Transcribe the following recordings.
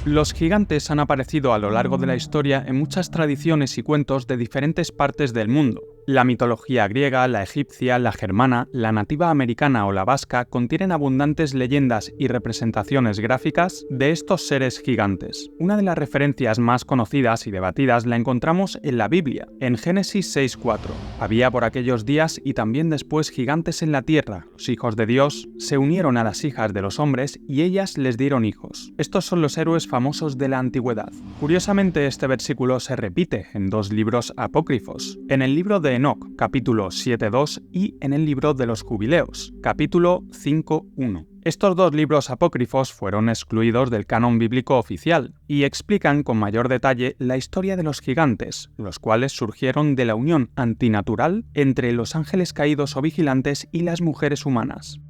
Los gigantes han aparecido a lo largo de la historia en muchas tradiciones y cuentos de diferentes partes del mundo. La mitología griega, la egipcia, la germana, la nativa americana o la vasca contienen abundantes leyendas y representaciones gráficas de estos seres gigantes. Una de las referencias más conocidas y debatidas la encontramos en la Biblia, en Génesis 6:4. Había por aquellos días y también después gigantes en la tierra. Los hijos de Dios se unieron a las hijas de los hombres y ellas les dieron hijos. Estos son los héroes famosos de la antigüedad. Curiosamente, este versículo se repite en dos libros apócrifos. En el libro de Enoc, capítulo 7:2, y en el libro de los Jubileos, capítulo 5:1. Estos dos libros apócrifos fueron excluidos del canon bíblico oficial y explican con mayor detalle la historia de los gigantes, los cuales surgieron de la unión antinatural entre los ángeles caídos o vigilantes y las mujeres humanas.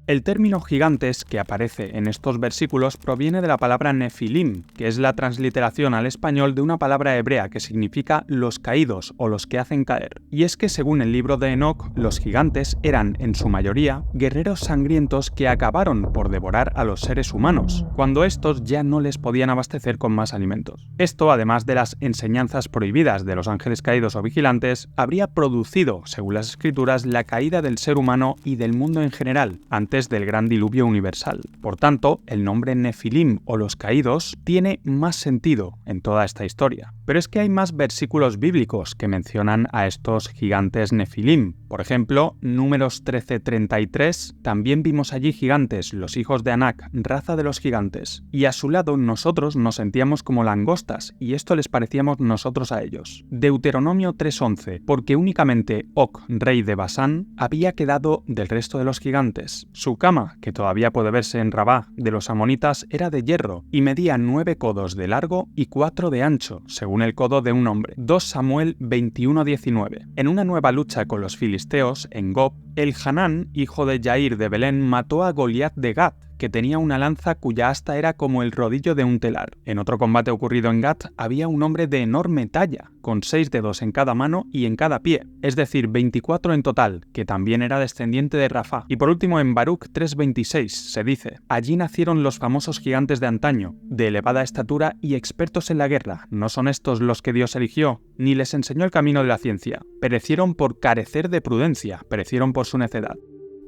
El término gigantes que aparece en estos versículos proviene de la palabra nefilim, que es la transliteración al español de una palabra hebrea que significa los caídos o los que hacen caer. Y es que según el libro de Enoc, los gigantes eran, en su mayoría, guerreros sangrientos que acabaron por devorar a los seres humanos, cuando estos ya no les podían abastecer con más alimentos. Esto, además de las enseñanzas prohibidas de los ángeles caídos o vigilantes, habría producido, según las escrituras, la caída del ser humano y del mundo en general, antes del gran diluvio universal. Por tanto, el nombre Nefilim o los caídos tiene más sentido en toda esta historia. Pero es que hay más versículos bíblicos que mencionan a estos gigantes Nefilim. Por ejemplo, Números 13:33, también vimos allí gigantes, los hijos de Anak, raza de los gigantes, y a su lado nosotros nos sentíamos como langostas, y esto les parecíamos nosotros a ellos. Deuteronomio 3:11, porque únicamente Og, rey de Basán, había quedado del resto de los gigantes. Su cama, que todavía puede verse en Rabá de los amonitas, era de hierro y medía 9 codos de largo y 4 de ancho, según el codo de un hombre. 2 Samuel 21:19. En una nueva lucha con los filisteos, en Gob, el Hanán, hijo de Yair de Belén, mató a Goliat de Gat, que tenía una lanza cuya asta era como el rodillo de un telar. En otro combate ocurrido en Gat, había un hombre de enorme talla, con 6 dedos en cada mano y en cada pie, es decir, 24 en total, que también era descendiente de Rafá. Y por último, en Baruc 3:26 se dice: allí nacieron los famosos gigantes de antaño, de elevada estatura y expertos en la guerra. ¿No son estos los que Dios eligió? Ni les enseñó el camino de la ciencia. Perecieron por carecer de prudencia, perecieron por su necedad.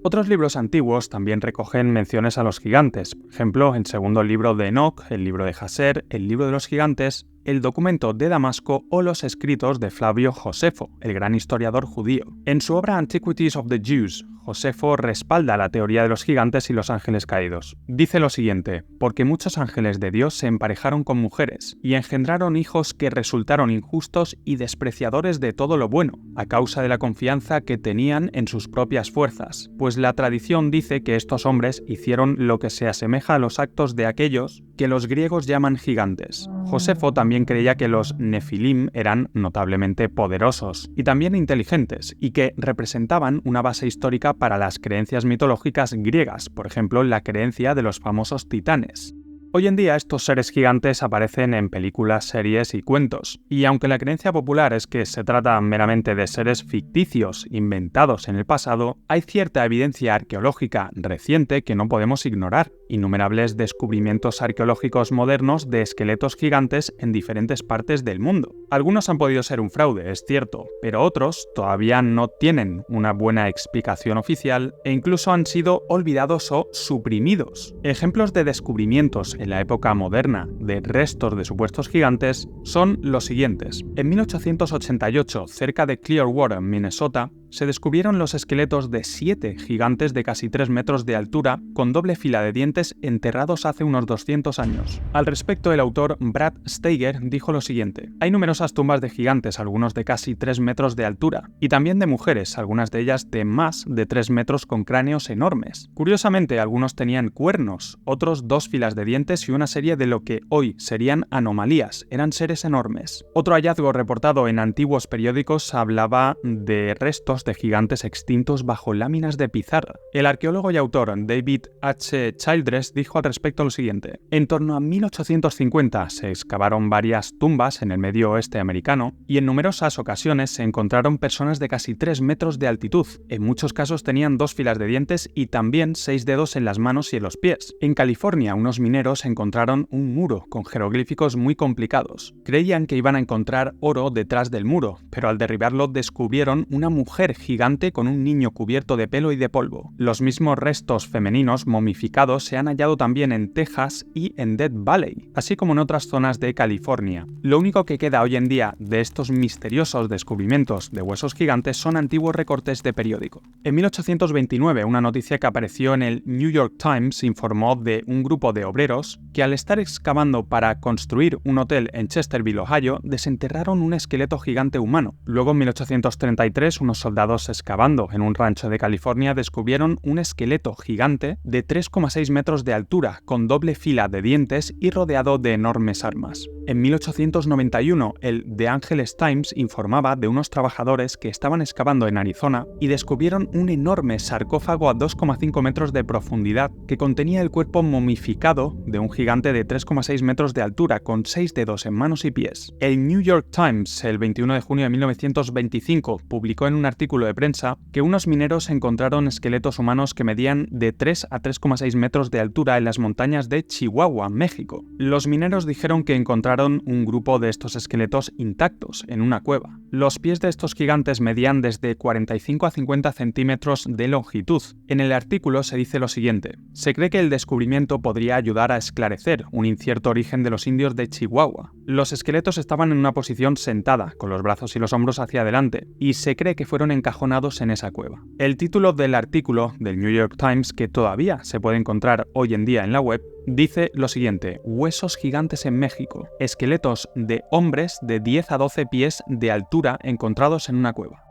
Otros libros antiguos también recogen menciones a los gigantes, por ejemplo, el segundo libro de Enoc, el libro de Jaser, el libro de los gigantes, el documento de Damasco o los escritos de Flavio Josefo, el gran historiador judío. En su obra Antiquities of the Jews, Josefo respalda la teoría de los gigantes y los ángeles caídos. Dice lo siguiente: porque muchos ángeles de Dios se emparejaron con mujeres y engendraron hijos que resultaron injustos y despreciadores de todo lo bueno, a causa de la confianza que tenían en sus propias fuerzas, pues la tradición dice que estos hombres hicieron lo que se asemeja a los actos de aquellos que los griegos llaman gigantes. Josefo también creía que los Nefilim eran notablemente poderosos y también inteligentes, y que representaban una base histórica para las creencias mitológicas griegas, por ejemplo, la creencia de los famosos titanes. Hoy en día estos seres gigantes aparecen en películas, series y cuentos, y aunque la creencia popular es que se trata meramente de seres ficticios inventados en el pasado, hay cierta evidencia arqueológica reciente que no podemos ignorar. Innumerables descubrimientos arqueológicos modernos de esqueletos gigantes en diferentes partes del mundo. Algunos han podido ser un fraude, es cierto, pero otros todavía no tienen una buena explicación oficial e incluso han sido olvidados o suprimidos. Ejemplos de descubrimientos en la época moderna de restos de supuestos gigantes son los siguientes. En 1888, cerca de Clearwater, Minnesota, se descubrieron los esqueletos de 7 gigantes de casi 3 metros de altura con doble fila de dientes enterrados hace unos 200 años. Al respecto, el autor Brad Steiger dijo lo siguiente: hay numerosas tumbas de gigantes, algunos de casi 3 metros de altura, y también de mujeres, algunas de ellas de más de 3 metros con cráneos enormes. Curiosamente, algunos tenían cuernos, otros 2 filas de dientes y una serie de lo que hoy serían anomalías, eran seres enormes. Otro hallazgo reportado en antiguos periódicos hablaba de restos restos de gigantes extintos bajo láminas de pizarra. El arqueólogo y autor David H. Childress dijo al respecto lo siguiente: en torno a 1850 se excavaron varias tumbas en el medio oeste americano y en numerosas ocasiones se encontraron personas de casi 3 metros de altitud. En muchos casos tenían 2 filas de dientes y también 6 dedos en las manos y en los pies. En California, unos mineros encontraron un muro con jeroglíficos muy complicados. Creían que iban a encontrar oro detrás del muro, pero al derribarlo descubrieron una mujer gigante con un niño cubierto de pelo y de polvo. Los mismos restos femeninos momificados se han hallado también en Texas y en Death Valley, así como en otras zonas de California. Lo único que queda hoy en día de estos misteriosos descubrimientos de huesos gigantes son antiguos recortes de periódico. En 1829, una noticia que apareció en el New York Times informó de un grupo de obreros que al estar excavando para construir un hotel en Chesterville, Ohio, desenterraron un esqueleto gigante humano. Luego, en 1833, unos soldados excavando en un rancho de California descubrieron un esqueleto gigante de 3,6 metros de altura, con doble fila de dientes y rodeado de enormes armas. En 1891, el The Angeles Times informaba de unos trabajadores que estaban excavando en Arizona y descubrieron un enorme sarcófago a 2,5 metros de profundidad que contenía el cuerpo momificado de un gigante de 3,6 metros de altura, con 6 dedos en manos y pies. El New York Times, el 21 de junio de 1925, publicó en un artículo de prensa que unos mineros encontraron esqueletos humanos que medían de 3 a 3,6 metros de altura en las montañas de Chihuahua, México. Los mineros dijeron que encontraron un grupo de estos esqueletos intactos en una cueva. Los pies de estos gigantes medían desde 45 a 50 centímetros de longitud. En el artículo se dice lo siguiente: se cree que el descubrimiento podría ayudar a esclarecer un incierto origen de los indios de Chihuahua. Los esqueletos estaban en una posición sentada, con los brazos y los hombros hacia adelante, y se cree que fueron encajonados en esa cueva. El título del artículo del New York Times, que todavía se puede encontrar hoy en día en la web, dice lo siguiente: huesos gigantes en México, esqueletos de hombres de 10 a 12 pies de altura encontrados en una cueva.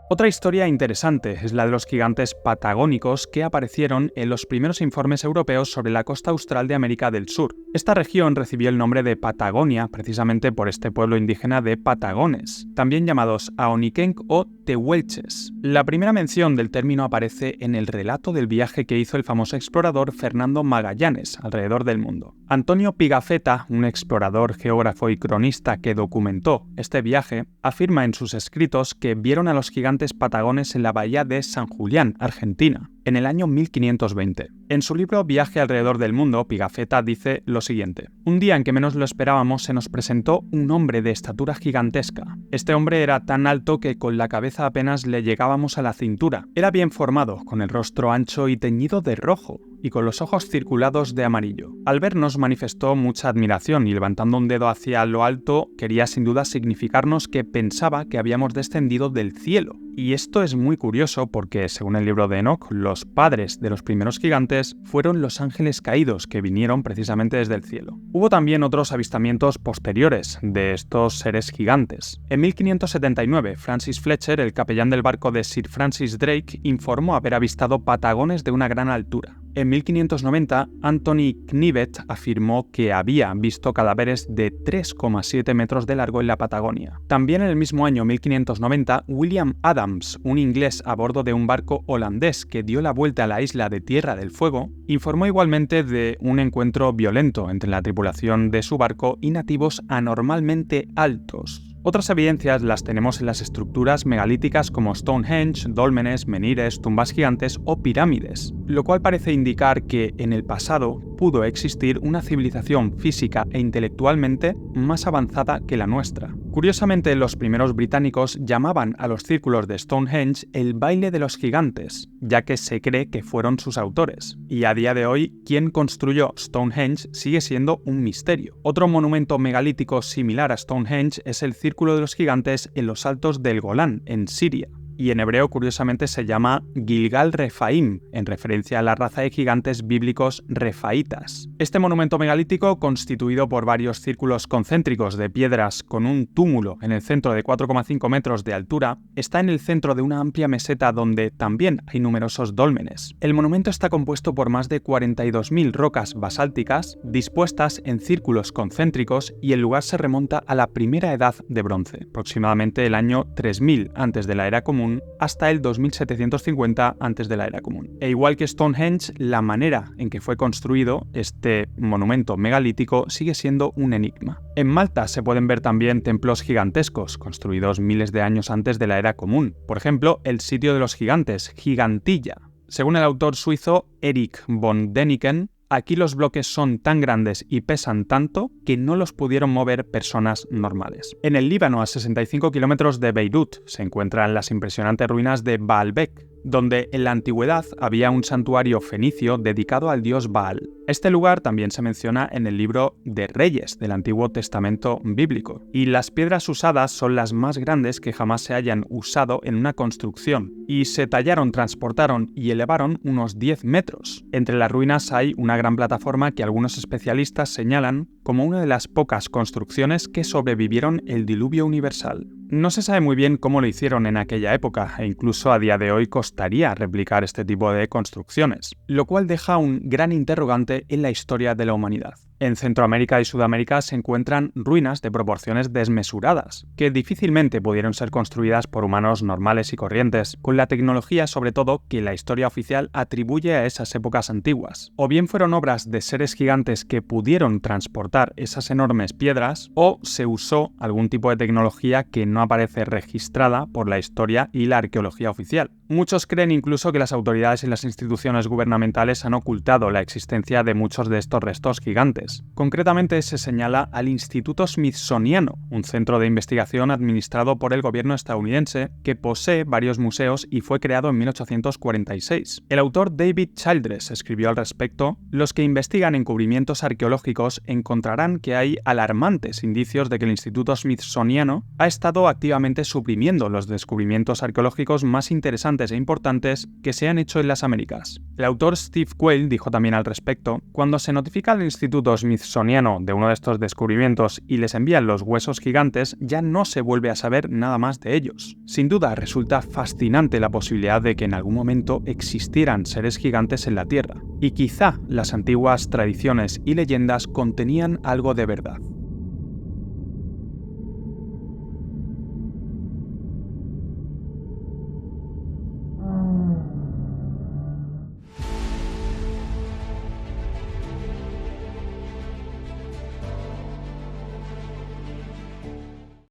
Otra historia interesante es la de los gigantes patagónicos que aparecieron en los primeros informes europeos sobre la costa austral de América del Sur. Esta región recibió el nombre de Patagonia precisamente por este pueblo indígena de patagones, también llamados Aonikenk o tehuelches. La primera mención del término aparece en el relato del viaje que hizo el famoso explorador Fernando Magallanes alrededor del mundo. Antonio Pigafetta, un explorador, geógrafo y cronista que documentó este viaje, afirma en sus escritos que vieron a los gigantes patagones en la bahía de San Julián, Argentina, en el año 1520. En su libro Viaje alrededor del mundo, Pigafetta dice lo siguiente: un día en que menos lo esperábamos se nos presentó un hombre de estatura gigantesca. Este hombre era tan alto que con la cabeza apenas le llegábamos a la cintura. Era bien formado, con el rostro ancho y teñido de rojo, y con los ojos circulados de amarillo. Al vernos manifestó mucha admiración y levantando un dedo hacia lo alto quería sin duda significarnos que pensaba que habíamos descendido del cielo. Y esto es muy curioso porque, según el libro de Enoch, los padres de los primeros gigantes fueron los ángeles caídos que vinieron precisamente desde el cielo. Hubo también otros avistamientos posteriores de estos seres gigantes. En 1579, Francis Fletcher, el capellán del barco de Sir Francis Drake, informó haber avistado patagones de una gran altura. En 1590, Anthony Knivet afirmó que había visto cadáveres de 3,7 metros de largo en la Patagonia. También en el mismo año 1590, William Adams, un inglés a bordo de un barco holandés que dio la vuelta a la isla de Tierra del Fuego, informó igualmente de un encuentro violento entre la tripulación de su barco y nativos anormalmente altos. Otras evidencias las tenemos en las estructuras megalíticas como Stonehenge, dólmenes, menhires, tumbas gigantes o pirámides, lo cual parece indicar que en el pasado pudo existir una civilización física e intelectualmente más avanzada que la nuestra. Curiosamente, los primeros británicos llamaban a los círculos de Stonehenge el baile de los gigantes, ya que se cree que fueron sus autores. Y a día de hoy, quien construyó Stonehenge sigue siendo un misterio. Otro monumento megalítico similar a Stonehenge es el Círculo de los Gigantes en los Altos del Golán, en Siria. Y en hebreo curiosamente se llama Gilgal Refaim, en referencia a la raza de gigantes bíblicos refaitas. Este monumento megalítico, constituido por varios círculos concéntricos de piedras con un túmulo en el centro de 4,5 metros de altura, está en el centro de una amplia meseta donde también hay numerosos dólmenes. El monumento está compuesto por más de 42.000 rocas basálticas dispuestas en círculos concéntricos y el lugar se remonta a la primera edad de bronce, aproximadamente el año 3000 antes de la era común, común hasta el 2750 antes de la era común. E igual que Stonehenge, la manera en que fue construido este monumento megalítico sigue siendo un enigma. En Malta se pueden ver también templos gigantescos, construidos miles de años antes de la era común. Por ejemplo, el sitio de los gigantes, Gigantilla. Según el autor suizo Erich von Däniken, aquí los bloques son tan grandes y pesan tanto que no los pudieron mover personas normales. En el Líbano, a 65 kilómetros de Beirut, se encuentran las impresionantes ruinas de Baalbek, donde en la antigüedad había un santuario fenicio dedicado al dios Baal. Este lugar también se menciona en el libro de Reyes del Antiguo Testamento bíblico, y las piedras usadas son las más grandes que jamás se hayan usado en una construcción, y se tallaron, transportaron y elevaron unos 10 metros. Entre las ruinas hay una gran plataforma que algunos especialistas señalan como una de las pocas construcciones que sobrevivieron el diluvio universal. No se sabe muy bien cómo lo hicieron en aquella época, e incluso a día de hoy costaría replicar este tipo de construcciones, lo cual deja un gran interrogante en la historia de la humanidad. En Centroamérica y Sudamérica se encuentran ruinas de proporciones desmesuradas, que difícilmente pudieron ser construidas por humanos normales y corrientes, con la tecnología sobre todo que la historia oficial atribuye a esas épocas antiguas. O bien fueron obras de seres gigantes que pudieron transportar esas enormes piedras, o se usó algún tipo de tecnología que no aparece registrada por la historia y la arqueología oficial. Muchos creen incluso que las autoridades y las instituciones gubernamentales han ocultado la existencia de muchos de estos restos gigantes. Concretamente se señala al Instituto Smithsoniano, un centro de investigación administrado por el gobierno estadounidense que posee varios museos y fue creado en 1846. El autor David Childress escribió al respecto: los que investigan encubrimientos arqueológicos encontrarán que hay alarmantes indicios de que el Instituto Smithsoniano ha estado activamente suprimiendo los descubrimientos arqueológicos más interesantes e importantes que se han hecho en las Américas. El autor Steve Quayle dijo también al respecto: cuando se notifica al Instituto Smithsoniano de uno de estos descubrimientos y les envían los huesos gigantes, ya no se vuelve a saber nada más de ellos. Sin duda, resulta fascinante la posibilidad de que en algún momento existieran seres gigantes en la Tierra, y quizá las antiguas tradiciones y leyendas contenían algo de verdad.